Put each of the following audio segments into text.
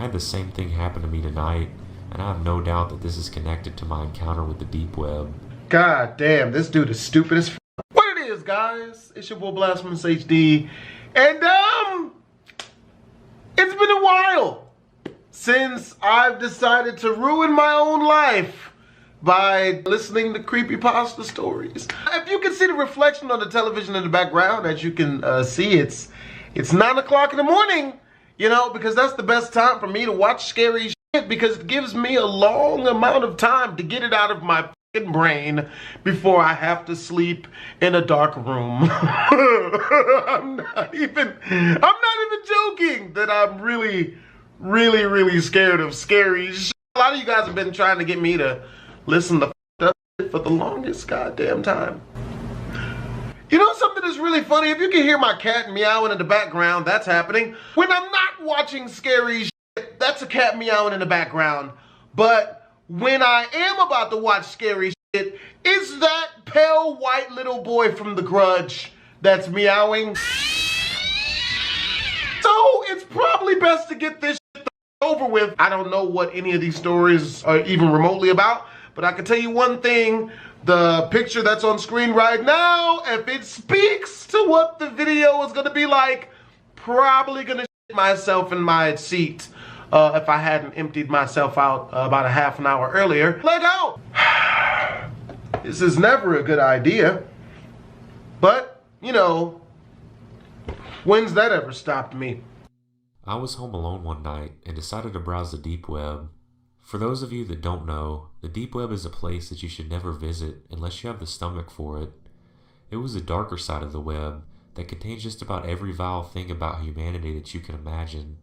had the same thing happen to me tonight, and I have no doubt that this is connected to my encounter with the deep web. God damn, this dude is stupid as f. What it is, guys? It's your boy BlastphamousHD, and it's been a while since I've decided to ruin my own life by listening to creepypasta stories. If you can see the reflection on the television in the background, as you can see, it's 9 o'clock in the morning, you know, because that's the best time for me to watch scary shit, because it gives me a long amount of time to get it out of my fucking brain before I have to sleep in a dark room. I'm not even joking that I'm really scared of scary shit. A lot of you guys have been trying to get me to listen to f***ed up shit for the longest goddamn time. You know something that's really funny? If you can hear my cat meowing in the background, that's happening. When I'm not watching scary shit, that's a cat meowing in the background. But when I am about to watch scary shit, it's that pale white little boy from The Grudge that's meowing. So it's probably best to get this shit over with. I don't know what any of these stories are even remotely about, but I can tell you one thing. The picture that's on screen right now, if it speaks to what the video is going to be like, probably going to shit myself in my seat if I hadn't emptied myself out about a half an hour earlier. Let go! This is never a good idea. But, you know, when's that ever stopped me? I was home alone one night and decided to browse the deep web. For those of you that don't know, the deep web is a place that you should never visit unless you have the stomach for it. It was the darker side of the web that contains just about every vile thing about humanity that you can imagine.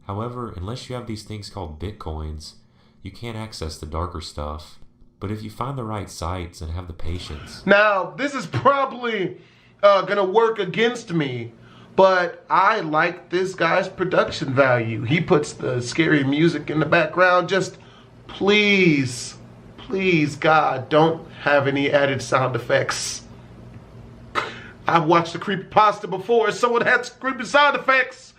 However, unless you have these things called bitcoins, you can't access the darker stuff. But if you find the right sites and have the patience... Now, this is probably gonna work against me, but I like this guy's production value. He puts the scary music in the background. Just please, God, don't have any added sound effects. I've watched the creepypasta before. Someone had creepy sound effects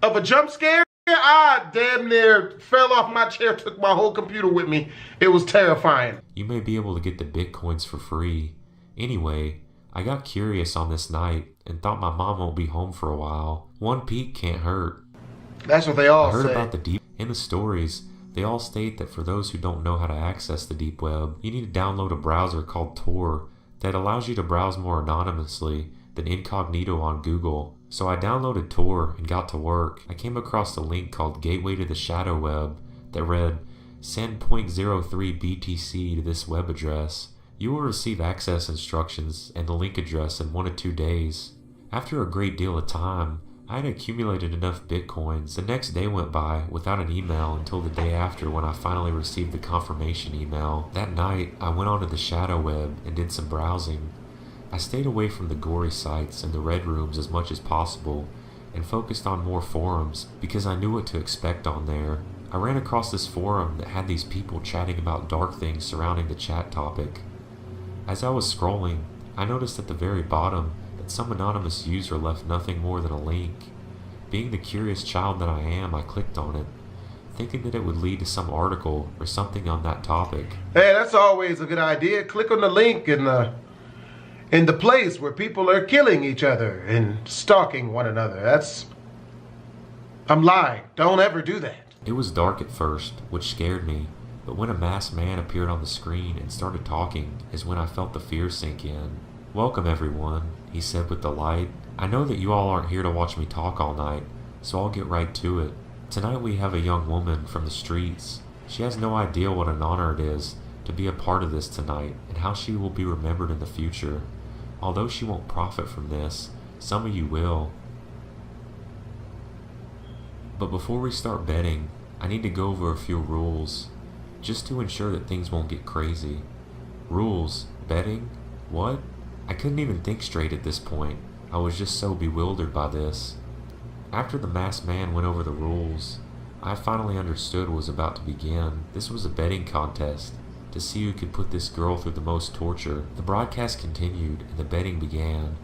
of a jump scare. I damn near fell off my chair, took my whole computer with me. It was terrifying. You may be able to get the bitcoins for free. Anyway, I got curious on this night and thought my mom won't be home for a while. One peek can't hurt. That's what they all say. I heard about the deep... In the stories, they all state that for those who don't know how to access the deep web, you need to download a browser called Tor that allows you to browse more anonymously than incognito on Google. So I downloaded Tor and got to work. I came across a link called Gateway to the Shadow Web that read, "Send 0.03 BTC to this web address. You will receive access instructions and the link address in 1 to 2 days." After a great deal of time, I had accumulated enough bitcoins. The next day went by without an email until the day after, when I finally received the confirmation email. That night, I went onto the shadow web and did some browsing. I stayed away from the gory sites and the red rooms as much as possible and focused on more forums because I knew what to expect on there. I ran across this forum that had these people chatting about dark things surrounding the chat topic. As I was scrolling, I noticed at the very bottom that some anonymous user left nothing more than a link. Being the curious child that I am, I clicked on it, thinking that it would lead to some article or something on that topic. Hey, that's always a good idea. Click on the link in the place where people are killing each other and stalking one another. I'm lying. Don't ever do that. It was dark at first, which scared me, but when a masked man appeared on the screen and started talking is when I felt the fear sink in. "Welcome everyone," he said with delight. "I know that you all aren't here to watch me talk all night, so I'll get right to it. Tonight we have a young woman from the streets. She has no idea what an honor it is to be a part of this tonight and how she will be remembered in the future. Although she won't profit from this, some of you will. But before we start betting, I need to go over a few rules, just to ensure that things won't get crazy." Rules? Betting? What? I couldn't even think straight at this point. I was just so bewildered by this. After the masked man went over the rules, I finally understood what was about to begin. This was a betting contest to see who could put this girl through the most torture. The broadcast continued and the betting began.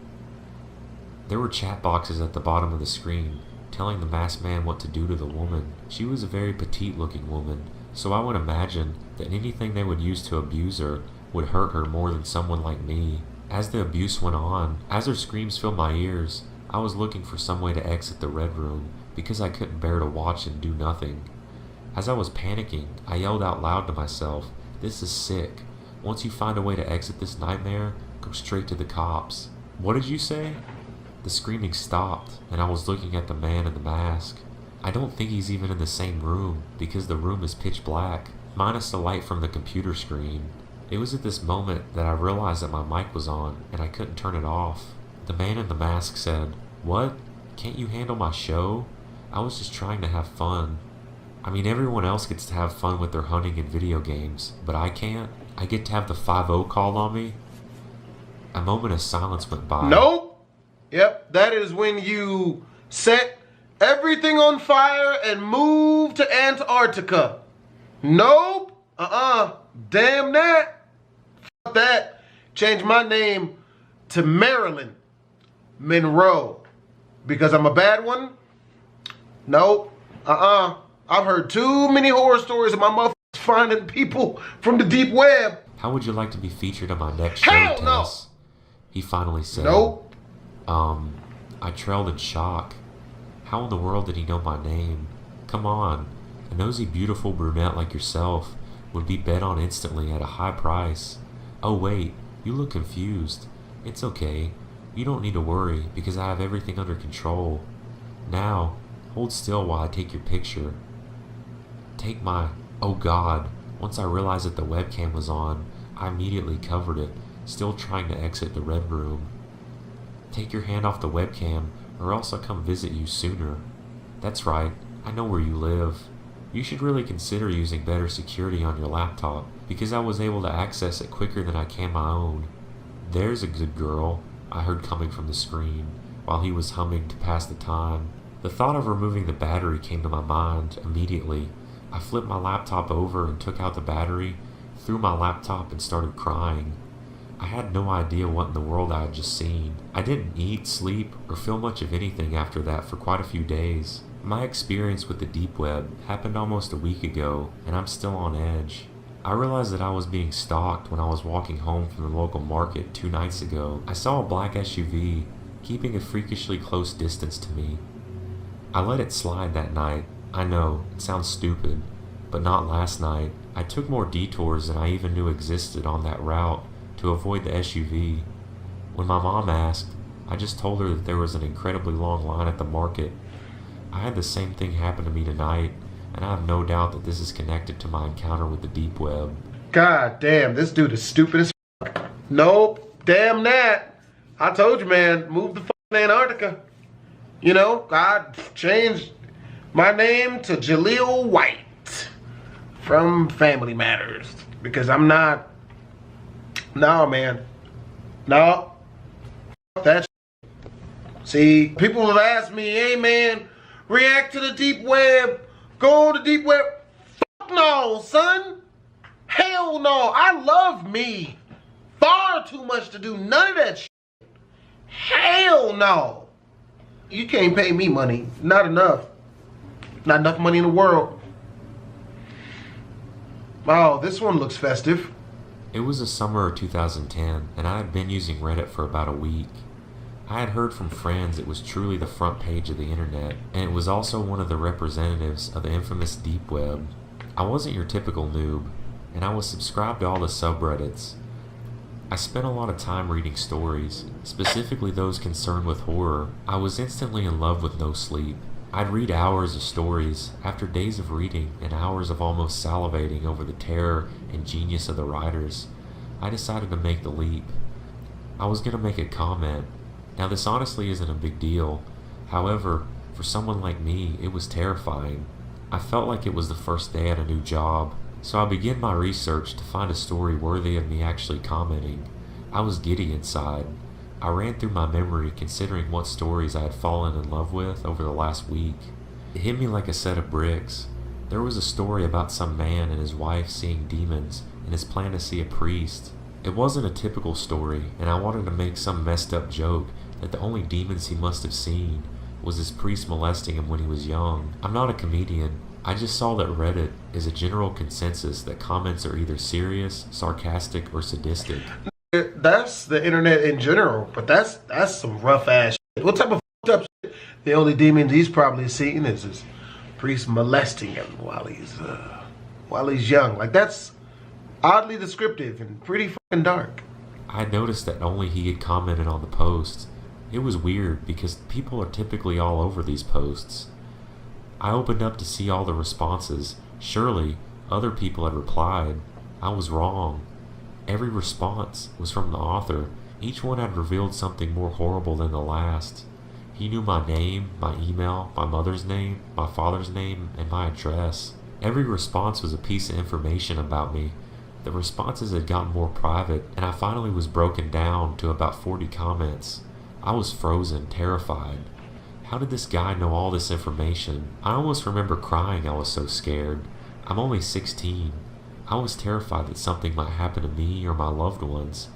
There were chat boxes at the bottom of the screen telling the masked man what to do to the woman. She was a very petite looking woman, so I would imagine that anything they would use to abuse her would hurt her more than someone like me. As the abuse went on, as her screams filled my ears, I was looking for some way to exit the red room because I couldn't bear to watch and do nothing. As I was panicking, I yelled out loud to myself, "This is sick. Once you find a way to exit this nightmare, go straight to the cops." "What did you say?" The screaming stopped, and I was looking at the man in the mask. I don't think he's even in the same room because the room is pitch black, minus the light from the computer screen. It was at this moment that I realized that my mic was on and I couldn't turn it off. The man in the mask said, "What? Can't you handle my show? I was just trying to have fun." I mean, everyone else gets to have fun with their hunting and video games, but I can't. I get to have the 5-0 called on me. A moment of silence went by. Nope. Yep, that is when you set everything on fire and move to Antarctica. Nope. Damn that. Fuck that. Change my name to Marilyn Monroe. Because I'm a bad one? Nope. I've heard too many horror stories of my motherfuckers finding people from the deep web. "How would you like to be featured on my next show, Hell Tess?" no. He finally said. Nope. I trailed in shock. How in the world did he know my name? Come on, a nosy, beautiful brunette like yourself would be bet on instantly at a high price. Oh wait, you look confused. It's okay. You don't need to worry because I have everything under control. Now, hold still while I take your picture. Take my... Oh God. Once I realized that the webcam was on, I immediately covered it, still trying to exit the red room. Take your hand off the webcam or else I'll come visit you sooner. That's right, I know where you live. You should really consider using better security on your laptop because I was able to access it quicker than I can my own. There's a good girl, I heard coming from the screen, while he was humming to pass the time. The thought of removing the battery came to my mind immediately. I flipped my laptop over and took out the battery, threw my laptop and started crying. I had no idea what in the world I had just seen. I didn't eat, sleep, or feel much of anything after that for quite a few days. My experience with the deep web happened almost a week ago, and I'm still on edge. I realized that I was being stalked when I was walking home from the local market 2 nights ago. I saw a black SUV keeping a freakishly close distance to me. I let it slide that night. I know, it sounds stupid, but not last night. I took more detours than I even knew existed on that route to avoid the SUV. When my mom asked, I just told her that there was an incredibly long line at the market. I had the same thing happen to me tonight, and I have no doubt that this is connected to my encounter with the deep web. God damn, this dude is stupid as fuck. Nope, damn that. I told you, man, move the fuck to Antarctica. You know, I changed my name to Jaleel White from Family Matters because I'm not. No, man. No. That shit. See, people have asked me, hey, man, react to the deep web. Go on the deep web. Fuck no, son. Hell no. I love me far too much to do none of that shit. Hell no. You can't pay me money. Not enough. Not enough money in the world. Oh, this one looks festive. It was the summer of 2010, and I had been using Reddit for about a week. I had heard from friends it was truly the front page of the internet, and it was also one of the representatives of the infamous deep web. I wasn't your typical noob, and I was subscribed to all the subreddits. I spent a lot of time reading stories, specifically those concerned with horror. I was instantly in love with no sleep. I'd read hours of stories after days of reading and hours of almost salivating over the terror and genius of the writers. I decided to make the leap. I was going to make a comment. Now this honestly isn't a big deal. However, for someone like me, it was terrifying. I felt like it was the first day at a new job, so I began my research to find a story worthy of me actually commenting. I was giddy inside. I ran through my memory considering what stories I had fallen in love with over the last week. It hit me like a set of bricks. There was a story about some man and his wife seeing demons and his plan to see a priest. It wasn't a typical story, and I wanted to make some messed up joke that the only demons he must have seen was his priest molesting him when he was young. I'm not a comedian. I just saw that Reddit is a general consensus that comments are either serious, sarcastic, or sadistic. That's the internet in general, but that's some rough ass shit. What type of fucked up shit? The only demons he's probably seen is his priest molesting him while he's young. Like, that's oddly descriptive and pretty fucking dark. I noticed that only he had commented on the post. It was weird because people are typically all over these posts. I opened up to see all the responses. Surely, other people had replied. I was wrong. Every response was from the author. Each one had revealed something more horrible than the last. He knew my name, my email, my mother's name, my father's name, and my address. Every response was a piece of information about me. The responses had gotten more private, and I finally was broken down to about 40 comments. I was frozen, terrified. How did this guy know all this information? I almost remember crying. I was so scared. I'm only 16. I was terrified that something might happen to me or my loved ones.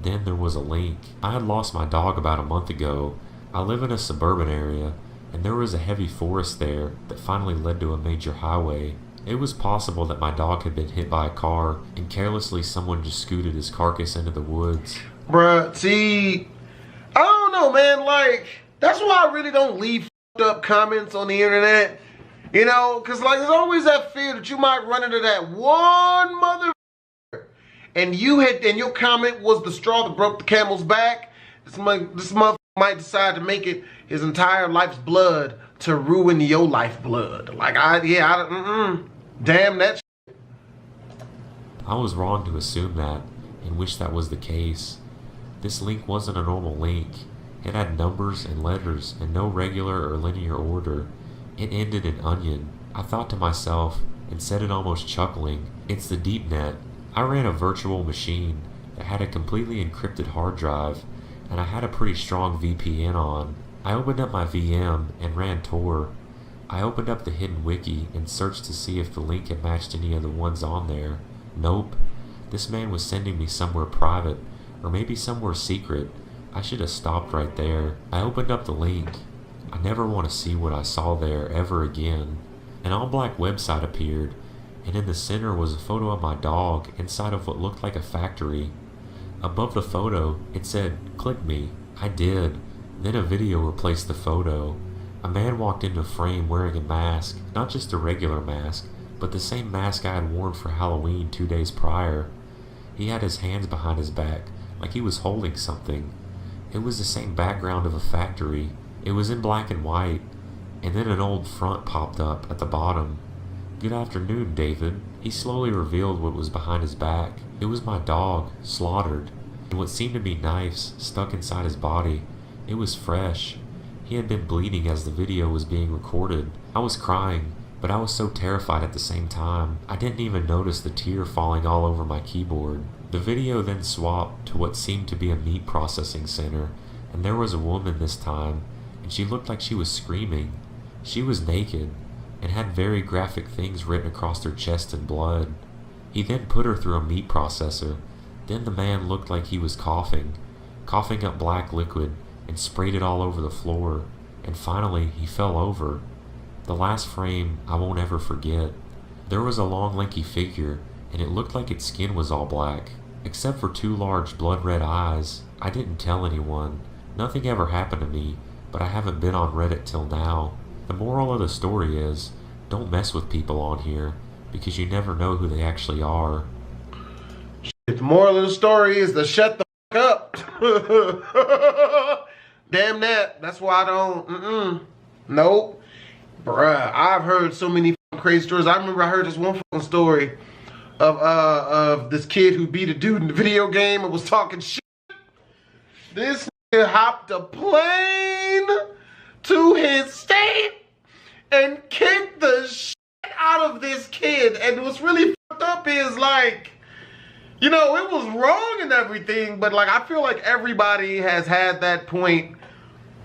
Then there was a link. I had lost my dog about a month ago. I live in a suburban area, and there was a heavy forest there that finally led to a major highway. It was possible that my dog had been hit by a car, and carelessly someone just scooted his carcass into the woods. Bruh, see, I don't know, man. Like, that's why I really don't leave fucked up comments on the internet. You know, because, like, there's always that fear that you might run into that one mother, and your comment was the straw that broke the camel's back. This motherfucker might decide to make it his entire life's blood to ruin your life blood. Like, damn that shit. I was wrong to assume that, and wish that was the case. This link wasn't a normal link. It had numbers and letters in no regular or linear order. It ended in onion. I thought to myself, and said it almost chuckling, it's the deep net. I ran a virtual machine that had a completely encrypted hard drive, and I had a pretty strong VPN on. I opened up my VM and ran Tor. I opened up the hidden wiki and searched to see if the link had matched any of the ones on there. Nope. This man was sending me somewhere private, or maybe somewhere secret. I should have stopped right there. I opened up the link. I never want to see what I saw there ever again. An all-black website appeared, and in the center was a photo of my dog inside of what looked like a factory. Above the photo, it said, "Click me." I did. Then a video replaced the photo. A man walked into frame wearing a mask, not just a regular mask, but the same mask I had worn for Halloween 2 days prior. He had his hands behind his back, like he was holding something. It was the same background of a factory. It was in black and white, and then an old front popped up at the bottom. "Good afternoon, David." He slowly revealed what was behind his back. It was my dog, slaughtered, and what seemed to be knives stuck inside his body. It was fresh. He had been bleeding as the video was being recorded. I was crying, but I was so terrified at the same time. I didn't even notice the tear falling all over my keyboard. The video then swapped to what seemed to be a meat processing center, and there was a woman this time, and she looked like she was screaming. She was naked, and had very graphic things written across her chest in blood. He then put her through a meat processor. Then the man looked like he was coughing up black liquid, and sprayed it all over the floor, and finally he fell over. The last frame I won't ever forget. There was a long lanky figure, and it looked like its skin was all black, except for 2 large blood-red eyes. I didn't tell anyone. Nothing ever happened to me, but I haven't been on Reddit till now. The moral of the story is, don't mess with people on here, because you never know who they actually are. The moral of the story is to shut the fuck up. Damn that. That's why I don't, Nope. Bruh, I've heard so many crazy stories. I remember I heard this one fucking story of this kid who beat a dude in the video game and was talking shit. This nigga hopped a plane to his state and kicked the shit out of this kid. And what's really fucked up is, like, you know, it was wrong and everything, but, like, I feel like everybody has had that point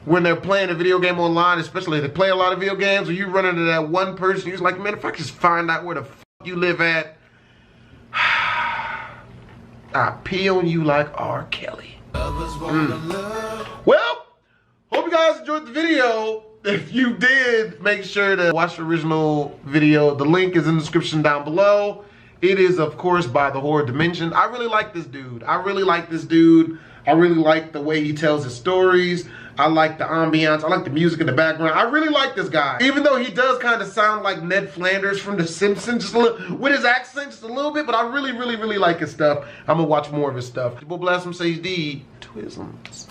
when they're playing a video game online, especially if they play a lot of video games, or you run into that one person, you're like, man, if I could just find out where the fuck you live at, I pee on you like R. Kelly. Well, hope you guys enjoyed the video. if you did, make sure to watch the original video. The link is in the description down below. It is, of course, by The Horror Dimension. I really like this dude. I really like the way he tells his stories. I like the ambiance. I like the music in the background. I really like this guy. Even though he does kind of sound like Ned Flanders from The Simpsons, just a little, with his accent just a little bit, but I really like his stuff. I'm gonna watch more of his stuff. BlastphamousHD, Twisms.